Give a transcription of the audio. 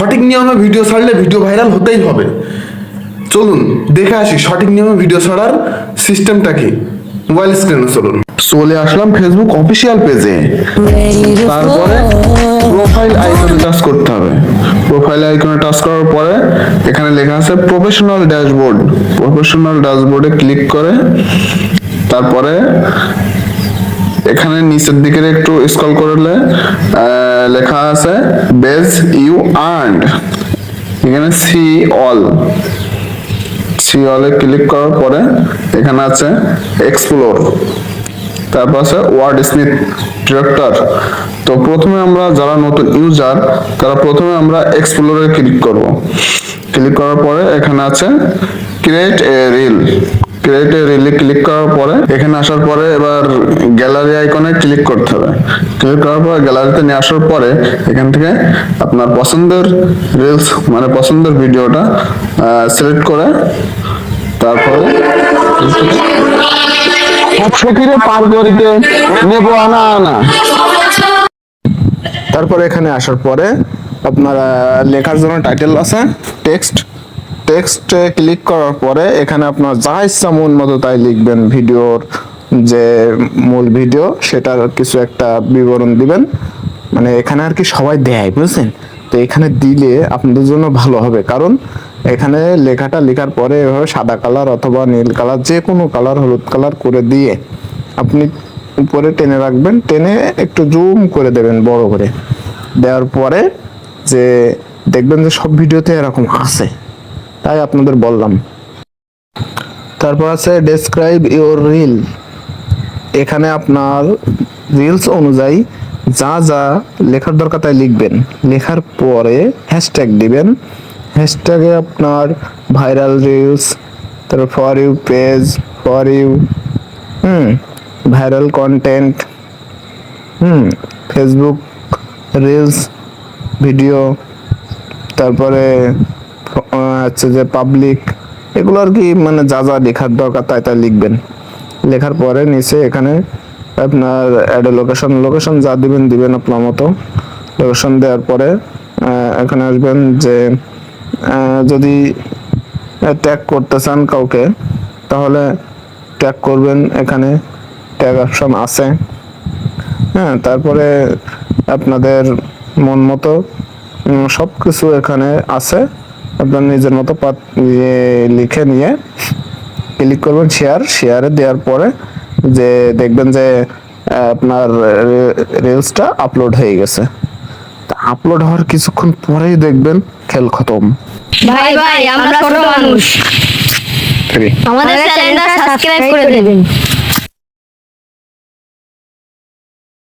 সঠিক নিয়মে ভিডিও ছাড়লে ভিডিও ভাইরাল হতেই হবে। চলুন দেখে আসি সঠিক নিয়মে ভিডিও ছাড়ার সিস্টেমটা কি। মোবাইল স্ক্রিনে চলুন, চলে আসলাম ফেসবুক অফিসিয়াল পেজে। তারপরে প্রোফাইল আইকনে টাচ করতে হবে। প্রোফাইল আইকনে টাচ করার পরে এখানে লেখা আছে প্রফেশনাল ড্যাশবোর্ড। প্রফেশনাল ড্যাশবোর্ডে ক্লিক করে তারপরে এখানে নিচের দিকে একটু স্ক্রল করলে লেখা আছে বেজ ইউ আর্নড। এখানে সি অল এ ক্লিক করার পরে এখানে আছে এক্সপ্লোর, তারপর আছে ওয়ার্ড স্মিথ ডিরেক্টর। তো প্রথমে আমরা যারা নতুন ইউজার তারা প্রথমে আমরা এক্সপ্লোরে ক্লিক করব। ক্লিক করার পরে এখানে আছে create a reel. Create a relay click করার পরে এখানে আসার পরে এবার গ্যালারি আইকনে ক্লিক করতে হবে। ক্লিক করার পরে গ্যালারিতে নিয়ে আসার পরে এখান থেকে আপনার পছন্দের রিলস মানে পছন্দের ভিডিওটা সিলেক্ট করে তারপরে পার করিতে নেব আনা। তারপরে এখানে আসার পরে আপনার লেখার জন্য টাইটেল আছে টেক্সটে ক্লিক করার পরে এখানে আপনার যা ইচ্ছা মন মতো তাই লিখবেন। ভিডিওর যে মূল ভিডিও সেটার কিছু একটা বিবরণ দিবেন, মানে এখানে আর কি সবাই দেয় বুঝছেন। তো এখানে দিলে আপনাদের জন্য ভালো হবে, কারণ এখানে লেখাটা লেখার পরে এভাবে সাদা কালার অথবা নীল কালার যে কোনো কালার হলুদ কালার করে দিয়ে আপনি উপরে টেনে রাখবেন, টেনে একটু জুম করে দেবেন বড় করে। দেওয়ার পরে যে দেখবেন যে সব ভিডিওতে এরকম আছে, তাই আপনাদের বললাম। তারপর আছে ডেসক্রাইব ইউর রিল। এখানে আপনার রিলস অনুযায়ী যা যা লেখার দরকার তাই লিখবেন। লেখার পরে হ্যাশট্যাগ দিবেন। হ্যাশট্যাগে আপনার ভাইরাল রিলস, তারপর for you page, for you viral content, Facebook reels video, তারপরে হচ্ছে যে পাবলিক, এগুলো আর কি মানে যা যা লেখার দরকার তাই তাই লিখবেন। লেখার পরে নিচে এখানে আপনার অ্যাড লোকেশন যা দিবেন আপনার মতো। লোকেশন দেওয়ার পরে এখানে আসবেন যে যদি ট্যাগ করতে চান কাউকে তাহলে ট্যাগ করবেন, এখানে ট্যাগ অপশন আছে। হ্যাঁ, তারপরে আপনাদের মন মতো সব কিছু এখানে আছে। আপনার নিজের মতো লিখে নিয়ে ক্লিক করবেন শেয়ারে দেওয়ার পরে যে দেখবেন যে আপনার রিলসটা আপলোড হয়ে গেছে। তা আপলোড হওয়ার কিছুক্ষণ পরেই দেখবেন খেল খতম। ভাই আমরা ছোট মানুষ, আমাদের চ্যানেলটা সাবস্ক্রাইব করে দেবেন।